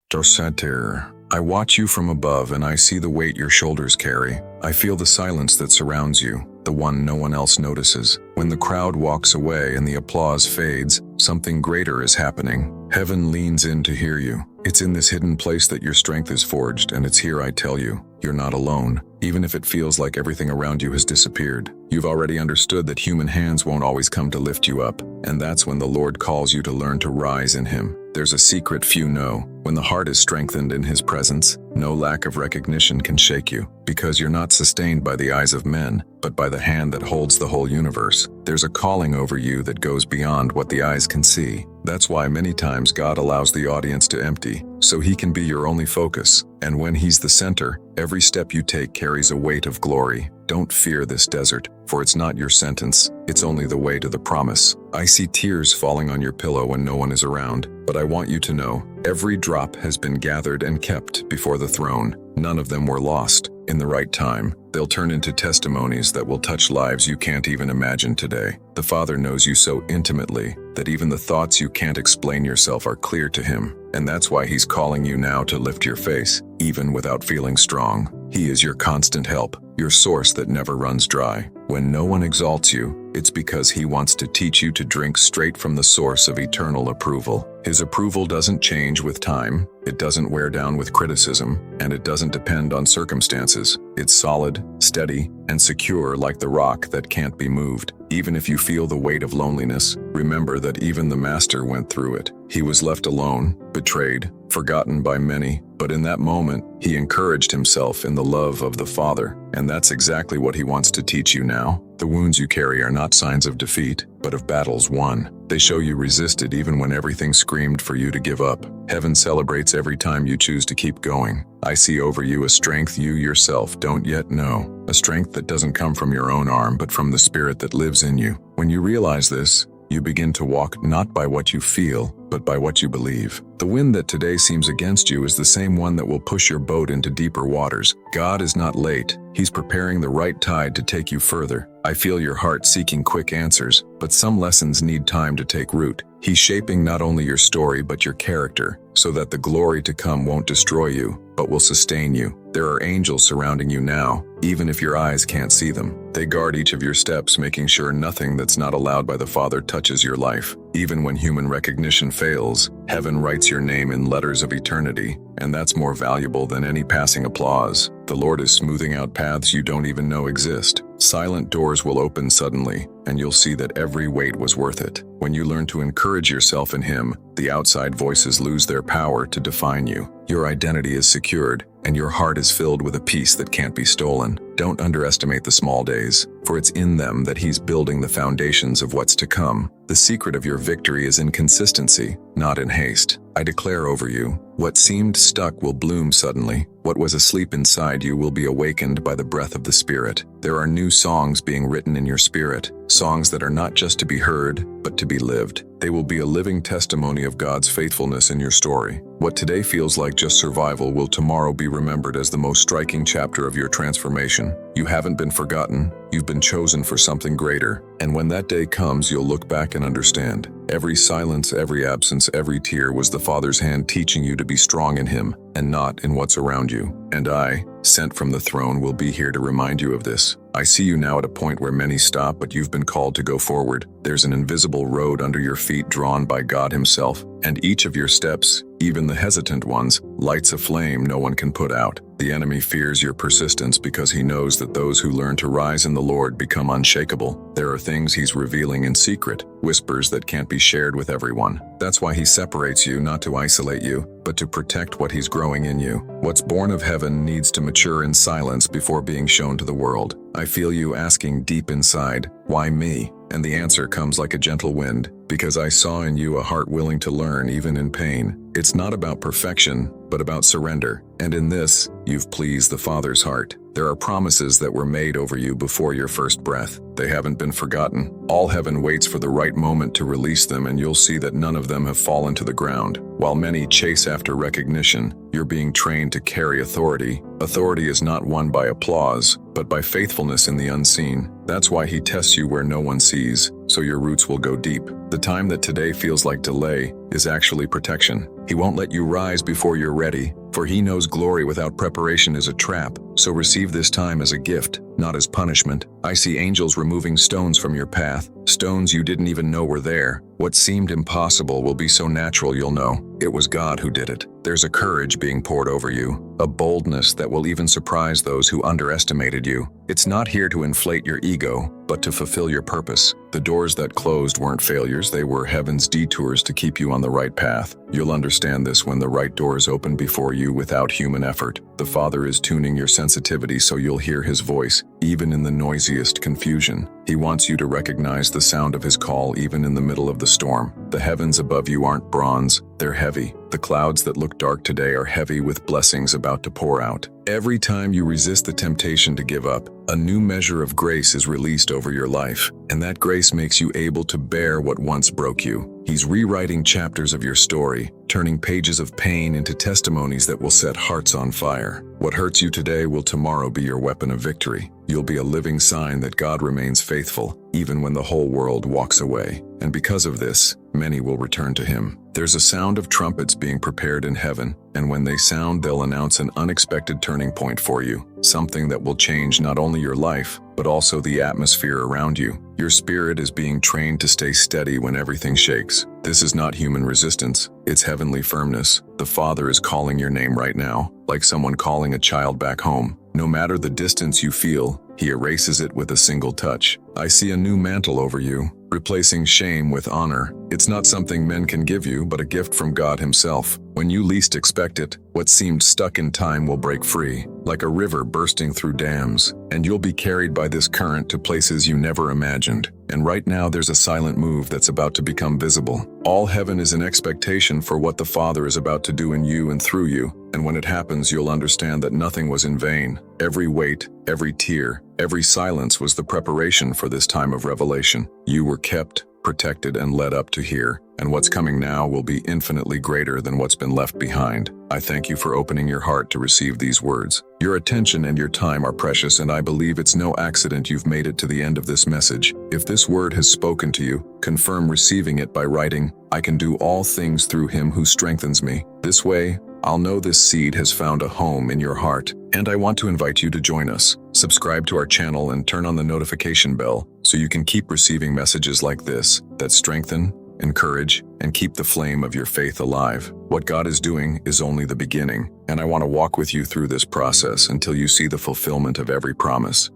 Dosatir. I watch you from above and I see the weight your shoulders carry. I feel the silence that surrounds you, the one no one else notices. When the crowd walks away and the applause fades, something greater is happening. Heaven leans in to hear you. It's in this hidden place that your strength is forged, and it's here I tell you, you're not alone. Even if it feels like everything around you has disappeared, you've already understood that human hands won't always come to lift you up, and that's when the Lord calls you to learn to rise in Him. There's a secret few know. When the heart is strengthened in His presence, no lack of recognition can shake you, because you're not sustained by the eyes of men, but by the hand that holds the whole universe. There's a calling over you that goes beyond what the eyes can see. That's why many times God allows the audience to empty, so He can be your only focus. And when He's the center, every step you take carries a weight of glory. Don't fear this desert, for it's not your sentence, it's only the way to the promise. I see tears falling on your pillow when no one is around, but I want you to know, every drop has been gathered and kept before the throne. None of them were lost. In the right time, they'll turn into testimonies that will touch lives you can't even imagine today. The Father knows you so intimately that even the thoughts you can't explain yourself are clear to Him, and that's why He's calling you now to lift your face, even without feeling strong. He is your constant help, your source that never runs dry. When no one exalts you, it's because He wants to teach you to drink straight from the source of eternal approval. His approval doesn't change with time, it doesn't wear down with criticism, and it doesn't depend on circumstances. It's solid, steady, and secure like the rock that can't be moved. Even if you feel the weight of loneliness, remember that even the Master went through it. He was left alone, betrayed, forgotten by many, but in that moment, He encouraged Himself in the love of the Father, and that's exactly what He wants to teach you now. The wounds you carry are not signs of defeat, but of battles won. They show you resisted even when everything screamed for you to give up. Heaven celebrates every time you choose to keep going. I see over you a strength you yourself don't yet know, a strength that doesn't come from your own arm but from the Spirit that lives in you. When you realize this, you begin to walk not by what you feel, but by what you believe. The wind that today seems against you is the same one that will push your boat into deeper waters. God is not late. He's preparing the right tide to take you further. I feel your heart seeking quick answers, but some lessons need time to take root. He's shaping not only your story but your character, so that the glory to come won't destroy you, but will sustain you. There are angels surrounding you now, even if your eyes can't see them. They guard each of your steps, making sure nothing that's not allowed by the Father touches your life. Even when human recognition fails, heaven writes your name in letters of eternity, and that's more valuable than any passing applause. The Lord is smoothing out paths you don't even know exist. Silent doors will open suddenly, and you'll see that every wait was worth it. When you learn to encourage yourself in Him, the outside voices lose their power to define you. Your identity is secured, and your heart is filled with a peace that can't be stolen. Don't underestimate the small days, for it's in them that He's building the foundations of what's to come. The secret of your victory is in consistency, not in haste. I declare over you, what seemed stuck will bloom suddenly. What was asleep inside you will be awakened by the breath of the Spirit. There are new songs being written in your spirit, songs that are not just to be heard, but to be lived. They will be a living testimony of God's faithfulness in your story. What today feels like just survival will tomorrow be remembered as the most striking chapter of your transformation. You haven't been forgotten, you've been chosen for something greater. And when that day comes, you'll look back and understand. Every silence, every absence, every tear was the Father's hand teaching you to be strong in Him, and not in what's around you. And I, sent from the throne, will be here to remind you of this. I see you now at a point where many stop, but you've been called to go forward. There's an invisible road under your feet drawn by God Himself, and each of your steps, even the hesitant ones, lights a flame no one can put out. The enemy fears your persistence because he knows that those who learn to rise in the Lord become unshakable. There are things He's revealing in secret, whispers that can't be shared with everyone. That's why He separates you, not to isolate you, but to protect what He's growing in you. What's born of heaven needs to mature in silence before being shown to the world. I feel you asking deep inside, why me? And the answer comes like a gentle wind, because I saw in you a heart willing to learn even in pain. It's not about perfection, but about surrender. And in this, you've pleased the Father's heart. There are promises that were made over you before your first breath. They haven't been forgotten. All heaven waits for the right moment to release them, and you'll see that none of them have fallen to the ground. While many chase after recognition, you're being trained to carry authority. Authority is not won by applause, but by faithfulness in the unseen. That's why He tests you where no one sees, so your roots will go deep. The time that today feels like delay is actually protection. He won't let you rise before you're ready, for he knows glory without preparation is a trap. So receive this time as a gift, not as punishment. I see angels removing stones from your path, stones you didn't even know were there. What seemed impossible will be so natural you'll know it was God who did it. There's a courage being poured over you, a boldness that will even surprise those who underestimated you. It's not here to inflate your ego, but to fulfill your purpose. The doors that closed weren't failures, they were heaven's detours to keep you on the right path. You'll understand this when the right doors open before you without human effort. The Father is tuning your sensitivity so you'll hear his voice, even in the noisiest confusion. He wants you to recognize the sound of his call even in the middle of the storm. The heavens above you aren't bronze, they're heavy. The clouds that look dark today are heavy with blessings about to pour out. Every time you resist the temptation to give up, a new measure of grace is released over your life, and that grace makes you able to bear what once broke you. He's rewriting chapters of your story, turning pages of pain into testimonies that will set hearts on fire. What hurts you today will tomorrow be your weapon of victory. You'll be a living sign that God remains faithful, even when the whole world walks away. And because of this, many will return to him. There's a sound of trumpets being prepared in heaven, and when they sound, they'll announce an unexpected turning point for you, something that will change not only your life, but also the atmosphere around you. Your spirit is being trained to stay steady when everything shakes. This is not human resistance, it's heavenly firmness. The Father is calling your name right now, like someone calling a child back home. No matter the distance you feel, he erases it with a single touch. I see a new mantle over you, replacing shame with honor. It's not something men can give you, but a gift from God himself. When you least expect it, what seemed stuck in time will break free, like a river bursting through dams, and you'll be carried by this current to places you never imagined. And right now there's a silent move that's about to become visible. All heaven is in expectation for what the Father is about to do in you and through you, and when it happens you'll understand that nothing was in vain. Every wait, every tear, every silence was the preparation for this time of revelation. You were kept, protected, and led up to here, and what's coming now will be infinitely greater than what's been left behind. I thank you for opening your heart to receive these words. Your attention and your time are precious, and I believe it's no accident you've made it to the end of this message. If this word has spoken to you, confirm receiving it by writing, "I can do all things through him who strengthens me." This way, I'll know this seed has found a home in your heart, and I want to invite you to join us. Subscribe to our channel and turn on the notification bell so you can keep receiving messages like this that strengthen, encourage, and keep the flame of your faith alive. What God is doing is only the beginning, and I want to walk with you through this process until you see the fulfillment of every promise.